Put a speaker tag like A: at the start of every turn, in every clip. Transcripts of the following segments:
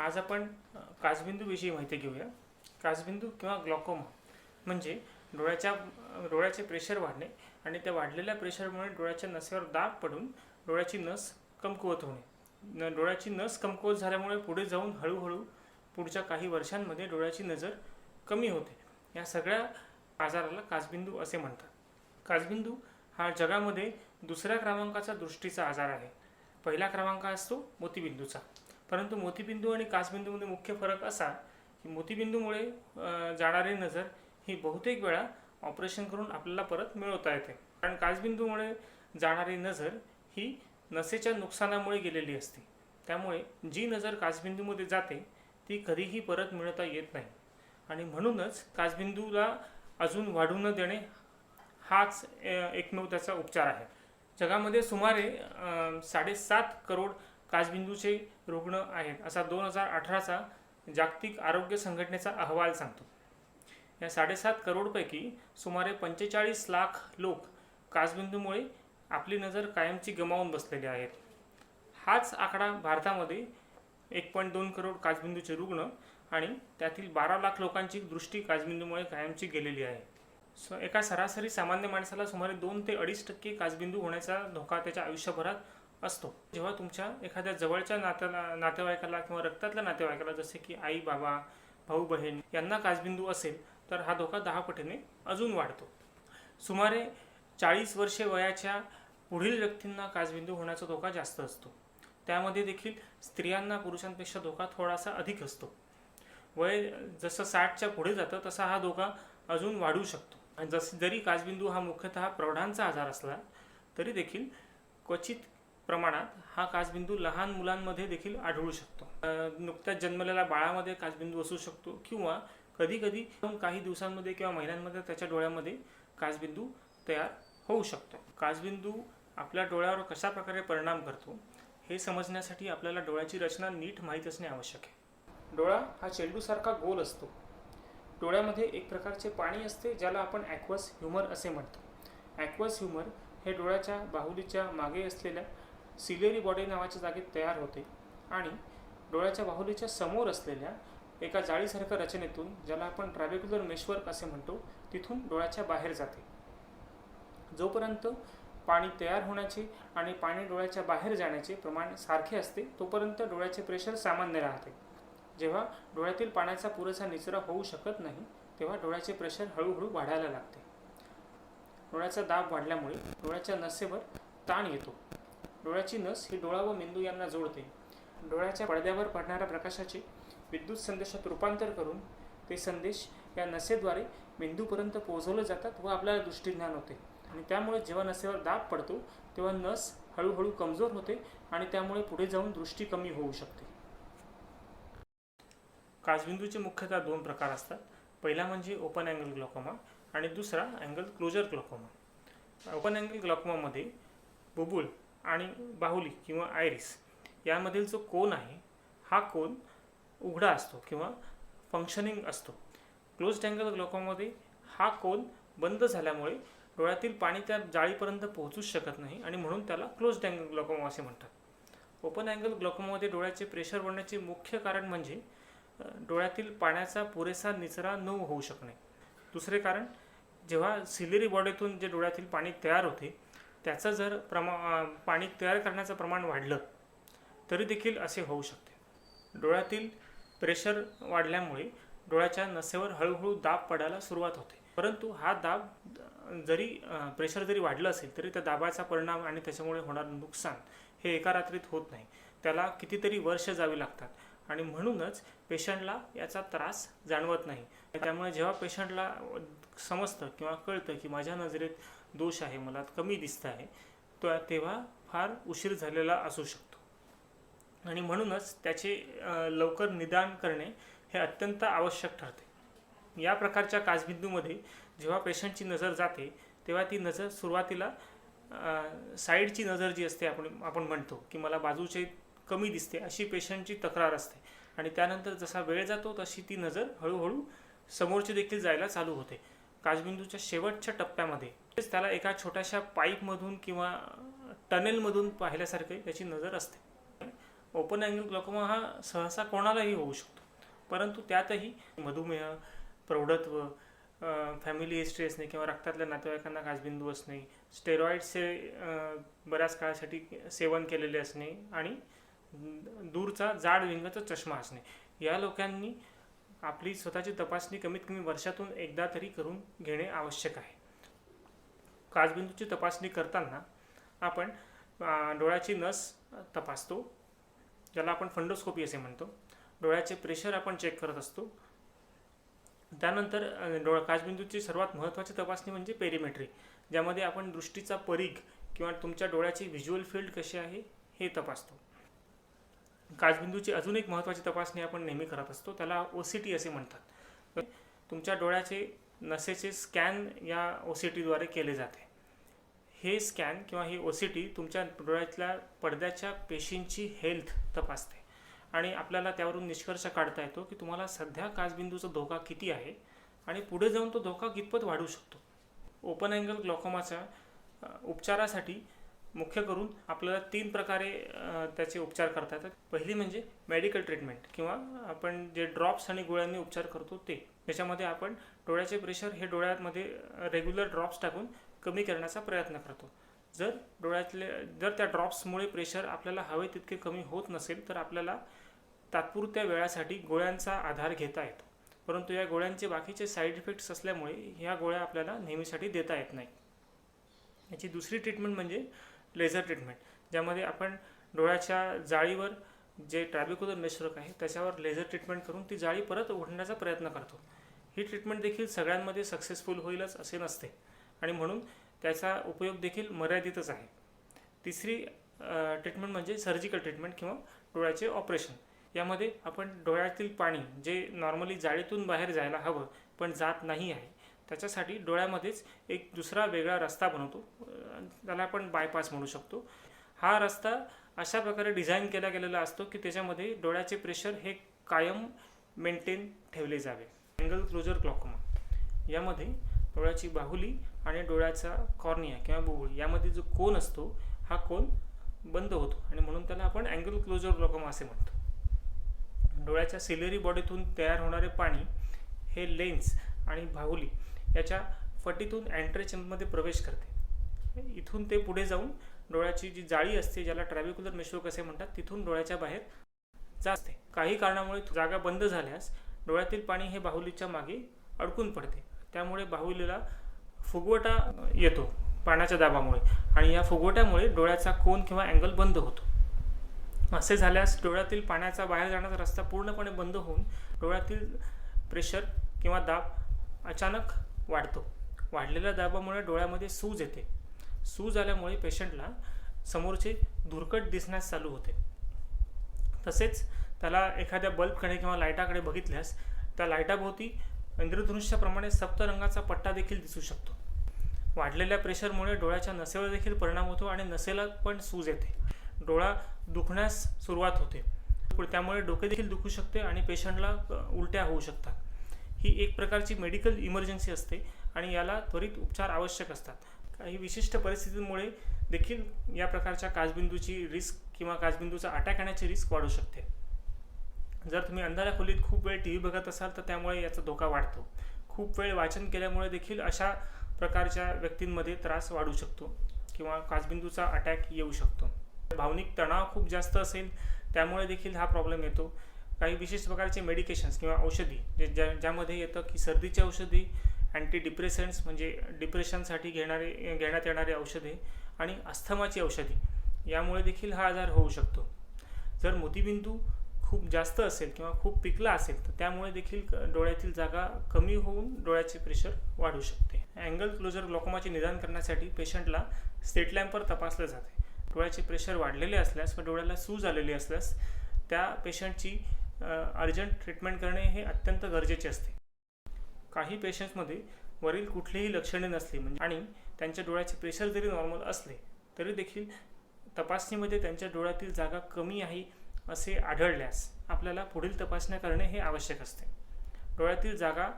A: आज आपण काचबिंदूविषयी माहिती घेऊया. काचबिंदू किंवा ग्लॉकोमा म्हणजे डोळ्याचे प्रेशर वाढणे आणि त्या वाढलेल्या प्रेशरमुळे डोळ्याच्या नसेवर दाब पडून डोळ्याची नस कमकुवत होणे. डोळ्याची नस कमकुवत झाल्यामुळे पुढे जाऊन हळूहळू पुढच्या काही वर्षांमध्ये डोळ्याची नजर कमी होते. या सगळ्या आजाराला काचबिंदू असे म्हणतात. काचबिंदू हा जगामध्ये दुसऱ्या क्रमांकाचा दृष्टीचा आजार आहे. पहिला क्रमांक असतो मोतीबिंदूचा. परंतु मोतीबिंदू आणि काचबिंदूमध्ये मुख्य फरक असा की मोतीबिंदूमुळे जाणारी नजर ही बहुतेक वेळा ऑपरेशन करून आपल्याला परत मिळवता येते, कारण काचबिंदूमुळे जाणारी नजर ही नसेच्या नुकसानामुळे गेलेली असते. त्यामुळे जी नजर काचबिंदूमध्ये जाते ती कधीही परत मिळवता येत नाही आणि म्हणूनच काचबिंदूला अजून वाढू न देणे हाच एकमेव त्याचा उपचार आहे. जगामध्ये सुमारे 7.5 करोड काचबिंदूचे रुग्ण आहेत, असा 2018चा जागतिक आरोग्य संघटनेचा अहवाल सांगतो. या 7.5 करोडपैकी सुमारे 45 लाख लोक काचबिंदूमुळे आपली नजर कायमची गमावून बसलेले आहेत. हाच आकडा भारतामध्ये 1.2 करोड काचबिंदूचे रुग्ण आणि त्यातील 12 लाख लोकांची दृष्टी काचबिंदूमुळे कायमची गेलेली आहे. एका सरासरी सामान्य माणसाला सुमारे 2 ते 2.5% काचबिंदू होण्याचा धोका त्याच्या आयुष्यभरात असतो. जेव्हा तुमच्या एखाद्या जवळच्या नातेवाईकाला किंवा रक्तातल्या नातेवाईकाला, जसे की आई बाबा, भाऊ बहीण यांना काचबिंदू असेल तर हा धोका 10 पटीने अजून वाढतो. सुमारे 40 वर्षे वयाच्या पुढील व्यक्तींना काचबिंदू होण्याचा धोका जास्त असतो. त्यामध्ये देखील स्त्रियांना पुरुषांपेक्षा धोका थोडासा अधिक असतो. वय जसं 60च्या पुढे जातं तसा हा धोका अजून वाढू शकतो. जरी काचबिंदू हा मुख्यतः प्रौढांचा आजार असला तरी देखील क्वचित प्रमाणात हा काचबिंदू लहान मुलांमध्ये देखील आढळू शकतो. नुकत्याच जन्मलेल्या बाळामध्ये काचबिंदू असू शकतो किंवा कधीकधी काही दिवसांमध्ये किंवा महिन्यांमध्ये त्याच्या डोळ्यामध्ये काचबिंदू तयार होऊ शकतो. काचबिंदू आपल्या डोळ्यावर कशा प्रकारे परिणाम करतो हे समजण्यासाठी आपल्याला डोळ्याची रचना नीट माहीत असणे आवश्यक आहे. डोळा हा चेंडूसारखा गोल असतो. डोळ्यामध्ये एक प्रकारचे पाणी असते ज्याला आपण ॲक्वस ह्युमर असे म्हणतो. ॲक्वस ह्युमर हे डोळ्याच्या बाहुलीच्या मागे असलेल्या सिलेरी बॉडी नावाच्या जागेत तयार होते आणि डोळ्याच्या बाहुलीच्या समोर असलेल्या एका जाळीसारख्या रचनेतून, ज्याला आपण ट्रॅबेक्युलर मेशवर्क असे म्हणतो, तिथून डोळ्याच्या बाहेर जाते. जोपर्यंत पाणी तयार होण्याचे आणि पाणी डोळ्याच्या बाहेर जाण्याचे प्रमाण सारखे असते तोपर्यंत डोळ्याचे प्रेशर सामान्य राहते. जेव्हा डोळ्यातील पाण्याचा पुरेसा निचरा होऊ शकत नाही तेव्हा डोळ्याचे प्रेशर हळूहळू वाढायला लागते. डोळ्याचा दाब वाढल्यामुळे डोळ्याच्या नसेवर ताण येतो. डोळ्याची नस ही डोळा व मेंदू यांना जोडते. डोळ्याच्या पडद्यावर पडणाऱ्या प्रकाशाचे विद्युत संदेशात रूपांतर करून ते संदेश या नसेद्वारे मेंदूपर्यंत पोहोचवले जातात व आपल्याला दृष्टीज्ञान होते. आणि त्यामुळे जेव्हा नसेवर दाब पडतो तेव्हा नस हळूहळू कमजोर होते आणि त्यामुळे पुढे जाऊन दृष्टी कमी होऊ शकते. काचबिंदूचे मुख्यतः 2 प्रकार असतात. पहिला म्हणजे ओपन अँगल ग्लॉकोमा आणि दुसरा angle closure glaucoma. Open angle ग्लॉकोमामध्ये बुबुल आणि बाहुली किंवा आयरिस यामधील जो कोन आहे हा कोन उघडा असतो किंवा फंक्शनिंग असतो. क्लोज्ड अँगल ग्लॉकोमामध्ये हा कोन बंद झाल्यामुळे डोळ्यातील पाणी त्या जाळीपर्यंत पोहोचूच शकत नाही आणि म्हणून त्याला क्लोज्ड अँगल ग्लॉकोमा असे म्हणतात. ओपन अँगल ग्लॉकोमामध्ये डोळ्याचे प्रेशर वाढण्याचे मुख्य कारण म्हणजे डोळ्यातील पाण्याचा पुरेसा निचरा न होऊ शकणे. दुसरे कारण, जेव्हा सिलेरी बॉडीतून जे डोळ्यातील पाणी तयार होते त्याचं जर पाणी तयार करण्याचं प्रमाण वाढलं तरी देखील असे होऊ शकते. डोळ्यातील प्रेशर वाढल्यामुळे डोळ्याच्या नसेवर हळूहळू दाब पडायला सुरुवात होते. परंतु हा दाब प्रेशर जरी वाढलं असेल तरी त्या दाबाचा परिणाम आणि त्याच्यामुळे होणारं नुकसान हे एका रात्रीत होत नाही. त्याला कितीतरी वर्ष जावी लागतात आणि म्हणूनच पेशंटला याचा त्रास जाणवत नाही. त्यामुळे जेव्हा पेशंटला समजतं किंवा कळतं की माझ्या नजरेत दोष आहे, मला कमी दिसतं आहे, तेव्हा फार उशीर झालेला असू शकतो आणि म्हणूनच त्याचे लवकर निदान करणे हे अत्यंत आवश्यक ठरते. या प्रकारच्या काचबिंदूमध्ये जेव्हा पेशंटची नजर जाते तेव्हा ती नजर सुरुवातीला साईडची नजर जी असते, आपण म्हणतो की मला बाजूचे कमी दिसते, अशी पेशंटची तक्रार असते आणि त्यानंतर जसा वेळ जातो तशी ती नजर हळूहळू समोरची देखील जायला चालू होते. काचबिंदूच्या शेवटच्या टप्प्यामध्ये त्याला एका छोट्याशा पाईपमधून किंवा टनेलमधून पाहिल्यासारखे त्याची नजर असते. ओपन अँगल ग्लॉकोमा हा सहसा कोणालाही होऊ शकतो, परंतु त्यातही मधुमेह, प्रौढत्व, फॅमिली हिस्ट्री असणे किंवा रक्तातल्या नातेवाईकांना काचबिंदू असणे, स्टेरॉइड्सचे बऱ्याच काळासाठी सेवन केलेले असणे आणि दूरचा जाड विंगाचा चष्मा असणे, या लोकांनी आपली स्वतःची तपासणी कमीत कमी वर्षातून एकदा तरी करून घेणे आवश्यक आहे. काचबिंदूची तपासणी करताना आपण डोळ्याची नस तपासतो, ज्याला आपण फंडोस्कोपी असे म्हणतो. डोळ्याचे प्रेशर आपण चेक करत असतो. त्यानंतर काचबिंदूची सर्वात महत्त्वाची तपासणी म्हणजे पेरिमेट्री, ज्यामध्ये आपण दृष्टीचा परीघ किंवा तुमच्या डोळ्याची व्हिज्युअल फील्ड कशी आहे हे तपासतो. काचबिंदूची अजून एक महत्त्वाची तपासणी आपण नेहमी करत असतो, त्याला OCT असे म्हणतात. तुमच्या डोळ्याचे नसेचे स्कॅन या OCTद्वारे केले जाते. हे स्कॅन किंवा ही OCT तुमच्या डोळ्यातल्या पडद्याच्या पेशींची हेल्थ तपासते आणि आपल्याला त्यावरून निष्कर्ष काढता येतो की तुम्हाला सध्या काचबिंदूचा धोका किती आहे आणि पुढे जाऊन तो धोका कितपत वाढू शकतो. ओपन अँगल ग्लॉकोमाच्या उपचारासाठी मुख्य करून आपल्याला 3 प्रकारे त्याचे उपचार करता येतात. पहिली म्हणजे मेडिकल ट्रीटमेंट किंवा आपण जे ड्रॉप्स आणि गोळ्यांनी उपचार करतो ते, ज्याच्यामध्ये आपण डोळ्याचे प्रेशर हे डोळ्यामध्ये रेग्युलर ड्रॉप्स टाकून कमी करण्याचा प्रयत्न करतो. जर त्या ड्रॉप्समुळे प्रेशर आपल्याला हवे तितके कमी होत नसेल तर आपल्याला तात्पुरत्या वेळासाठी गोळ्यांचा आधार घेता येतो, परंतु या गोळ्यांचे बाकीचे साईड इफेक्ट्स असल्यामुळे ह्या गोळ्या आपल्याला नेहमीसाठी देता येत नाही. याची दुसरी ट्रीटमेंट म्हणजे लेझर ट्रीटमेंट, ज्यामध्ये आपण डोळ्याच्या जाळीवर जे ट्रॅबिक्युलर मेशवर्क आहे त्याच्यावर लेझर ट्रीटमेंट करून ती जाळी परत ओढण्याचा प्रयत्न करतो. ही ट्रीटमेंट देखील सगळ्यांमध्ये सक्सेसफुल होईलच असे नसते आणि म्हणून त्याचा उपयोग देखील मर्यादितच आहे. तिसरी ट्रीटमेंट म्हणजे सर्जिकल ट्रीटमेंट किंवा डोळ्याचे ऑपरेशन. यामध्ये आपण डोळ्यातील पाणी जे नॉर्मली जाळीतून बाहेर जायला हवं पण जात नाही आहे, त्याच्यासाठी डोळ्यामध्येच एक दुसरा वेगळा रस्ता बनवतो, त्याला आपण बायपास म्हणू शकतो. हा रस्ता अशा प्रकारे डिझाईन केला गेलेला असतो की त्याच्यामध्ये डोळ्याचे प्रेशर हे कायम मेंटेन ठेवले जावे. अँगल क्लोजर ग्लॉकोमा यामध्ये डोळ्याची बाहुली आणि डोळ्याचा कॉर्निया किंवा बुबुळ यामध्ये जो कोन असतो हा कोन बंद होतो आणि म्हणून त्याला आपण अँगल क्लोजर ग्लॉकोमा असे म्हणतो. डोळ्याच्या सिलेरी बॉडीतून तयार होणारे पाणी हे लेन्स आणि बाहुली याच्या फटीतून अँट्रेचेम्बरमध्ये प्रवेश करते. इथून ते पुढे जाऊन डोळ्याची जी जाळी असते, ज्याला ट्रॅबिक्युलर मेशवर्क असे म्हणतात, तिथून डोळ्याच्या बाहेर जाते. काही कारणामुळे जागा बंद झाल्यास डोळ्यातील पाणी हे बाहुलीच्या मागे अडकून पडते, त्यामुळे बाहुलीला फुगवटा येतो पाण्याच्या दाबामुळे आणि या फुगवट्यामुळे डोळ्याचा कोन किंवा अँगल बंद होतो. असे झाल्यास डोळ्यातील पाण्याचा बाहेर जाण्याचा रस्ता पूर्णपणे बंद होऊन डोळ्यातील प्रेशर किंवा दाब अचानक वाढतो. वाढलेल्या दाबामुळे डोळ्यामध्ये सूज येते. सूज आल्यामुळे पेशंटला समोरचे धुरकट दिसण्यास चालू होते. तसेच त्याला एखाद्या बल्बकडे किंवा लाईटाकडे बघितल्यास त्या लाईटाभोवती इंद्रधनुष्याप्रमाणे सप्तरंगाचा पट्टा देखील दिसू शकतो. वाढलेल्या प्रेशरमुळे डोळ्याच्या नसेवर देखील परिणाम होतो आणि नसेला पण सूज येते. डोळा दुखण्यास सुरुवात होते, त्यामुळे डोके देखील दुखू शकते आणि पेशंटला उलट्या होऊ शकतात. ही एक प्रकारची मेडिकल इमर्जन्सी असते आणि याला त्वरित उपचार आवश्यक असतात. काही विशिष्ट परिस्थितींमुळे देखील या प्रकारच्या काचबिंदूची रिस्क किंवा काचबिंदूचा अटॅक येण्याची रिस्क वाढू शकते. जर तुम्ही अंधाऱ्या खोलीत खूप वेळ TV बघत असाल तर त्यामुळे याचा धोका वाढतो. खूप वेळ वाचन केल्यामुळे देखील अशा प्रकारच्या व्यक्तींमध्ये त्रास वाढू शकतो किंवा काचबिंदूचा अटॅक येऊ शकतो. भावनिक तणाव खूप जास्त असेल त्यामुळे देखील हा प्रॉब्लेम येतो. काही विशिष्ट प्रकारचे मेडिकेशन्स किंवा औषधी ज्यामध्ये येतं की सर्दीची औषधी, अँटी डिप्रेसंट्स म्हणजे डिप्रेशनसाठी घेण्यात येणारे औषधे आणि अस्थमाची औषधी, यामुळे देखील हा आजार होऊ शकतो. जर मोतीबिंदू खूप जास्त असेल किंवा खूप पिकला असेल तर त्यामुळे देखील डोळ्यातील जागा कमी होऊन डोळ्याचे प्रेशर वाढू शकते. अँगल क्लोजर ग्लॉकोमाचे निदान करण्यासाठी पेशंटला स्टेट लॅम्पवर तपासले जाते. डोळ्याचे प्रेशर वाढलेले असल्यास व डोळ्याला सूज आलेली असल्यास त्या पेशंटची अर्जंट ट्रीटमेंट करणे हे अत्यंत गरजेचे असते. काही पेशंट्समध्ये वरील कुठलीही लक्षणे नसली आणि त्यांच्या डोळ्याचे प्रेशर जरी नॉर्मल असले तरी देखील तपासणीमध्ये त्यांच्या डोळ्यातील जागा कमी आहे असे आढळल्यास आपल्याला पुढील तपासण्या करणे हे आवश्यक असते. डोळ्यातील जागा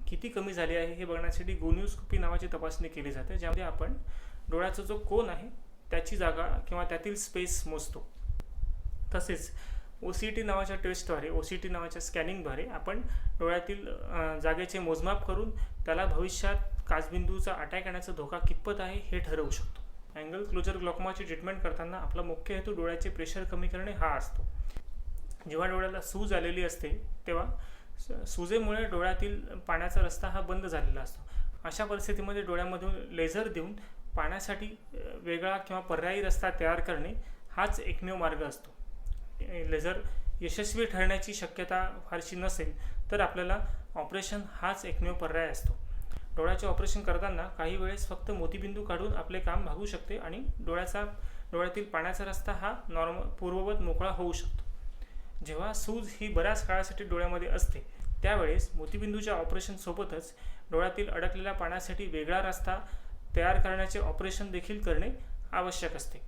A: किती कमी झाली आहे हे बघण्यासाठी गोनिओस्कोपी नावाची तपासणी केली जाते, ज्यामध्ये आपण डोळ्याचा जो कोन आहे त्याची जागा किंवा त्यातील स्पेस मोजतो. तसेच OCT नावाच्या टेस्टद्वारे, OCT नावाच्या स्कॅनिंगद्वारे आपण डोळ्यातील जागेचे मोजमाप करून त्याला भविष्यात काचबिंदूचा अटॅक येण्याचा धोका कितपत आहे हे ठरवू शकतो. अँगल क्लोजर ग्लॉकोमाची ट्रीटमेंट करताना आपला मुख्य हेतू डोळ्याचे प्रेशर कमी करणे हा असतो. जेव्हा डोळ्याला सूज आलेली असते तेव्हा सुजेमुळे डोळ्यातील पाण्याचा रस्ता हा बंद झालेला असतो. अशा परिस्थितीमध्ये डोळ्यामधून लेझर देऊन पाण्यासाठी वेगळा किंवा पर्यायी रस्ता तयार करणे हाच एकमेव मार्ग असतो. लेझर यशस्वी ठरण्याची शक्यता फारशी नसेल तर आपल्याला ऑपरेशन हाच एकमेव पर्याय असतो. डोळ्याचे ऑपरेशन करताना काही वेळेस फक्त मोतीबिंदू काढून आपले काम भागू शकते आणि डोळ्यातील पाण्याचा रस्ता हा पूर्ववत मोकळा होऊ शकतो. जेव्हा सूज ही बऱ्याच काळासाठी डोळ्यामध्ये असते त्यावेळेस मोतीबिंदूच्या ऑपरेशनसोबतच डोळ्यातील अडकलेल्या पाण्यासाठी वेगळा रस्ता तयार करण्याचे ऑपरेशन देखील करणे आवश्यक असते.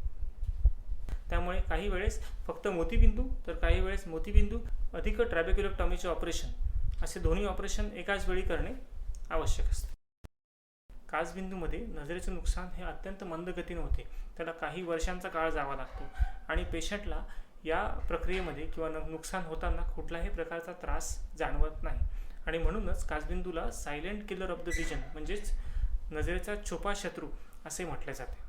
A: त्यामुळे काही वेळेस फक्त मोतीबिंदू तर काही वेळेस मोतीबिंदू अधिक ट्रॅबेक्युलेक्टॉमीचे ऑपरेशन असे दोन्ही ऑपरेशन एकाच वेळी करणे आवश्यक असते. काचबिंदूमध्ये नजरेचे नुकसान हे अत्यंत मंद गतीने होते. त्याला काही वर्षांचा काळ जावा लागतो आणि पेशंटला या प्रक्रियेमध्ये किंवा नुकसान होताना कुठल्याही प्रकारचा त्रास जाणवत नाही आणि म्हणूनच काचबिंदूला silent killer of the vision म्हणजेच नजरेचा छुपा शत्रू असे म्हटले जाते.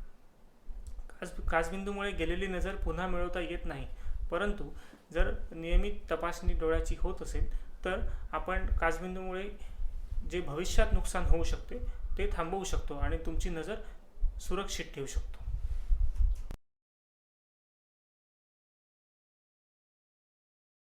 A: काचबिंदूमुळे गेलेली नजर पुन्हा मिळवता येत नाही, परंतु जर नियमित तपासणी डोळ्याची होत असेल तर आपण काचबिंदूमुळे जे भविष्यात नुकसान होऊ शकते ते थांबवू शकतो आणि तुमची नजर सुरक्षित ठेवू शकतो.